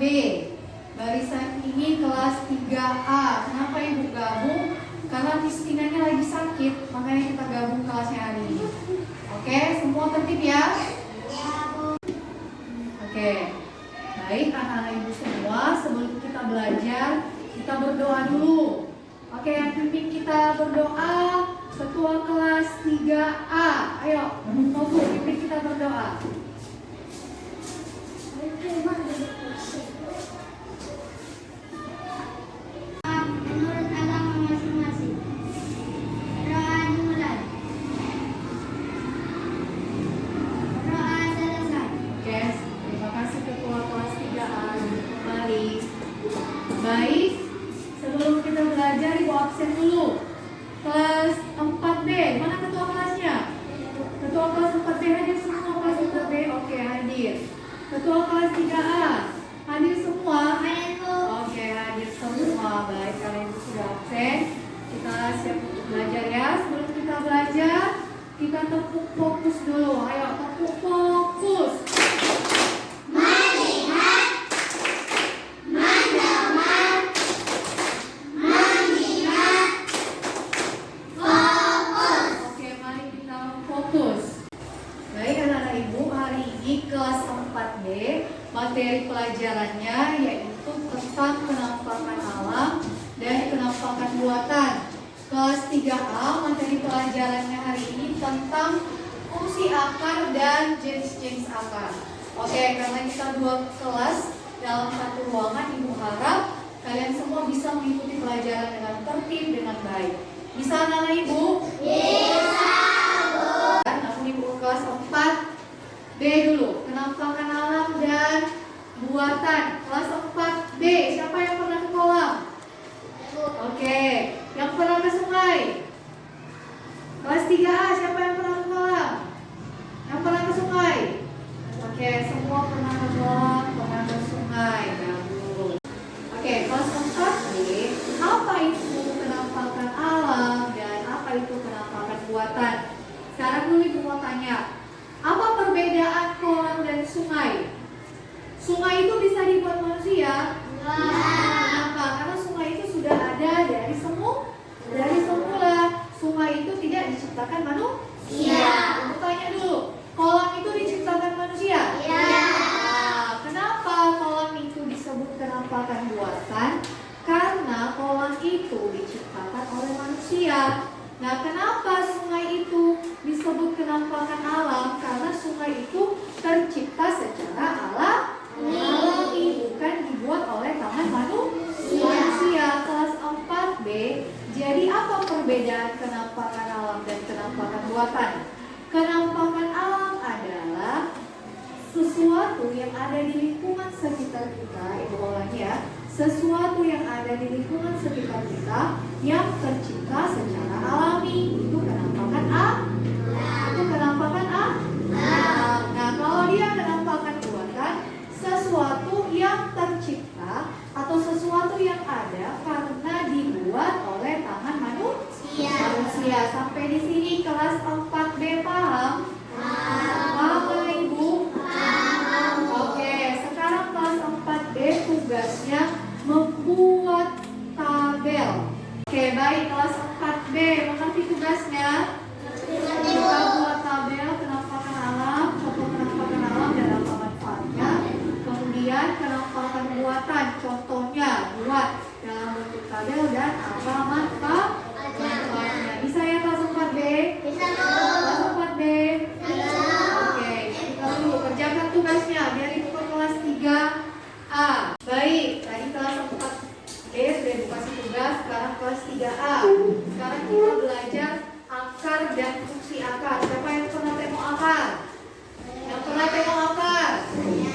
Barisan ini kelas 3A. Kenapa Ibu gabung? Karena Miss Tinanya lagi sakit, makanya kita gabung kelasnya hari ini. Oke, semua tertib ya? Oke. Baik, anak-anak Ibu semua, sebelum kita belajar, kita berdoa dulu. Oke, yang pimpin kita berdoa Ketua kelas 3A. Ayo, Nobu, pimpin kita berdoa. Menurut agama masing-masing. Doa dimulai. Doa selesai. Oke, terima kasih Ketua kelas 3A. Kembali. Baik, sebelum kita belajar, Ibu absen dulu. Kelas 4B, mana ketua kelasnya? Ketua kelas 4B hadir semua kelas 4B? Oke, hadir. Ketua kelas 3A, hadir semua? Oke, hadir semua. Baik, kalian sudah absen. Kita siap untuk belajar ya. Sebelum kita belajar, kita tepuk fokus dulu. Ayo, tepuk fokus. Oke, mari kita fokus. Baik anak-anak Ibu, hari ini kelas 4B, materi pelajarannya yaitu tentang penampakan alam dan penampakan buatan. Kelas 3A, materi pelajarannya hari ini tentang fungsi akar dan jenis-jenis akar. Oke, karena kita dua kelas dalam satu ruangan, Ibu harap kalian semua bisa mengikuti pelajaran dengan tertib, dengan baik. Bisa anak-anak Ibu? Namun Ibu kelas 4B dulu, penampakan alam dan buatan. Kelas 4B, siapa yang pernah ke kolam? Oke, yang pernah ke sungai? Kelas 3A, siapa yang pernah ke kolam? Yang pernah ke sungai? Oke, semua pernah ke kolam, pernah ke sungai. Bagus. Oke, kelas 4B, apa itu penampakan alam dan apa itu penampakan buatan? Sekarang dulu Ibu mau tanya, apa perbedaan kolam dan sungai? Sungai itu bisa dibuat manusia? Kenapa? Karena sungai itu sudah ada dari semula. Sungai itu tidak diciptakan manusia. Ibu tanya dulu, kolam itu diciptakan manusia? Nah, kenapa kolam itu disebut penampakan buatan? Karena kolam itu diciptakan oleh manusia. Nah, kenapa sungai itu disebut penampakan alam? Karena sungai itu tercipta secara alami, bukan dibuat oleh tangan manusia. Kelas 4B, jadi apa perbedaan penampakan alam dan penampakan buatan? Penampakan alam adalah sesuatu yang ada di lingkungan sekitar kita. Ibu ulangi ya. Sesuatu yang ada di lingkungan sekitar kita yang tercipta secara alami, itu penampakan alam. Nah, kalau dia penampakan buatan, sesuatu yang tercipta atau sesuatu yang ada karena dibuat oleh tangan manusia. Sampai di sini kelas 4B paham? Paham Ibu? Oke, sekarang kelas 4B tugasnya membuat tabel. Oke, baik, kelas 4B mengerti tugasnya? Kita buat tabel penampakan alam, contoh penampakan alam dan apa manfaatnya. Kemudian penampakan buatan, contohnya buat dalam bentuk tabel dan apa manfaatnya. Bisa ya kelas 4B? Kelas 4B? Oke, kita dulu kerjakan tugasnya biar Ibu ke kelas 3A. Baik, tadi kelas 4B sudah dikasih tugas, sekarang kelas 3A. Sekarang kita belajar akar dan fungsi akar. Siapa yang pernah tengok akar? Yang pernah tengok akar?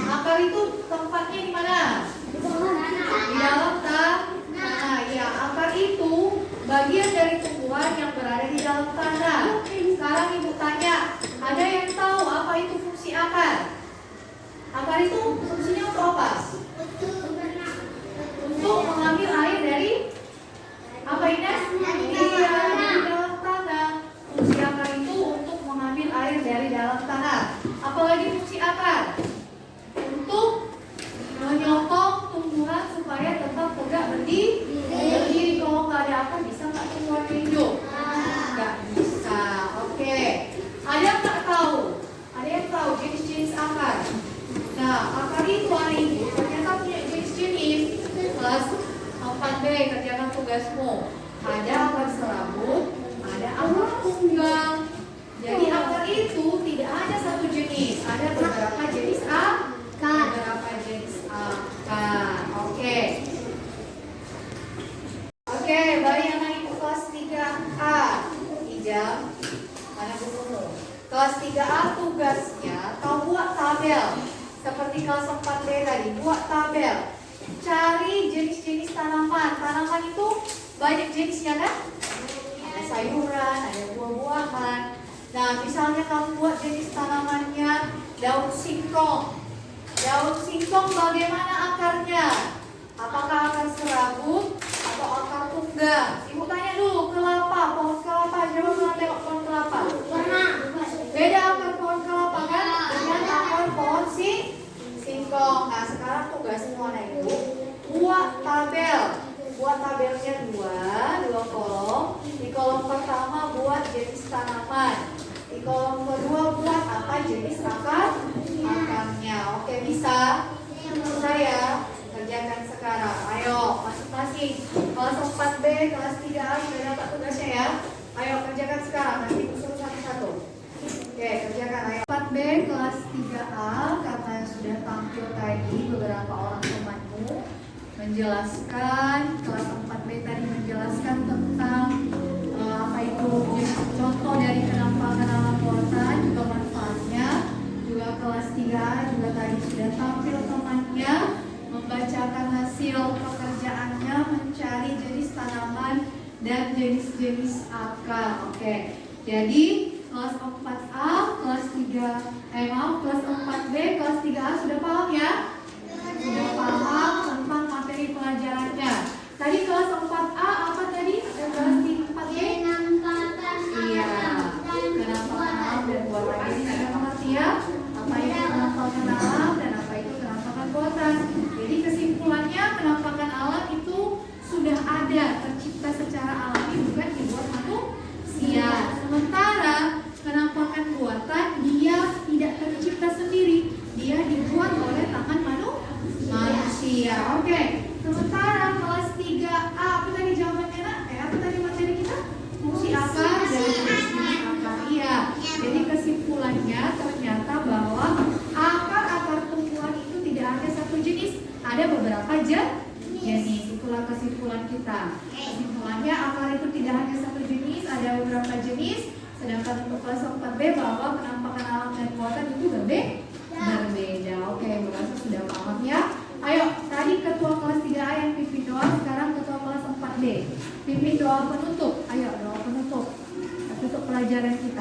Akar itu tempatnya di mana? Di dalam tanah. Ya, akar itu bagian dari tumbuhan yang berada di dalam tanah. Sekarang Ibu tanya, ada yang tahu apa itu fungsi akar? Akar itu fungsinya untuk apa? Untuk mengambil air dari apa Ines? Iya, dari dalam tanah. Fungsi akar itu untuk mengambil air dari dalam tanah. Apalagi fungsi akar? Untuk menyokong tugasmu. Ada akar serabut, ada akar tunggal. Jadi akar itu tidak hanya satu jenis, ada beberapa jenis akar. Beberapa jenis akar. Oke. Oke, bagi anak ibu kelas 3A. Hijau, mana bukumu? Kelas 3A tugasnya kau buat tabel. Seperti kelas 4B tadi, buat tabel. Cari jenis-jenis tanaman. Tanaman itu banyak jenisnya kan? Ada sayuran, ada buah-buahan. Nah, misalnya kamu buat jenis tanamannya daun singkong. Daun singkong bagaimana akarnya? Apakah akar serabut atau akar tunggal? Ibu tanya dulu, kelapa, pohon kelapa. Coba pernah tengok pohon kelapa? Beda akar pohon kelapa kan dengan akar pohon singkong. Nah, sekarang tugasmu anak ibu buat tabel. Buat tabelnya dua kolom. Di kolom pertama buat jenis tanaman. Di kolom kedua buat apa jenis akarnya. Oke, bisa? Bisa ya? Kerjakan sekarang. Ayo, masing-masing. Kelas 4B, kelas 3A sudah dapat tugasnya ya. Ayo kerjakan sekarang. Nanti suruh satu-satu. Oke, kerjakan. Ayo. 4B, kelas 3A, karena sudah tampil tadi beberapa orang temanmu menjelaskan. Kelas 4B tadi menjelaskan tentang apa itu contoh dari penampakan alam buatan, juga manfaatnya. Juga kelas 3A juga tadi sudah tampil temannya membacakan hasil pekerjaannya, mencari jenis tanaman dan jenis-jenis akar. Oke. Jadi kelas 4A, kelas 4B, kelas 3A sudah paham ya? Sudah paham tentang materi pelajarannya. Tadi kelas 4A apa tadi? Ada kelas 4B? Iya. Penampakan alam dan buatan. Ini sudah mengerti ya? Apa itu penampakan alam dan apa itu penampakan buatan. Jadi kesimpulannya penampakan alam itu sudah ada, tercipta secara alami, bukan dibuat manusia. Sementara penampakan buatan dia tidak tercipta sendiri, dia dibuat oleh tangan manusia. Oke. Sementara kelas 3A apa tadi jawabannya nak? Apa tadi materi kita? Fungsi akar dan jenis akar. Iya. Jadi kesimpulannya ternyata bahwa akar-akar tumbuhan itu tidak hanya satu jenis, ada beberapa jenis. Itulah kesimpulan kita. Kesimpulannya akar itu tidak hanya satu jenis, ada beberapa jenis. Sedangkan untuk kelas 4B bahwa penampakan alam dan buatan itu berbeda. Oke, merasa sudah paham ya? Ayo, tadi ketua kelas 3A yang pimpin doa, sekarang ketua kelas 4B. Pimpin doa penutup. Ayo, doa penutup. Tutup pelajaran kita.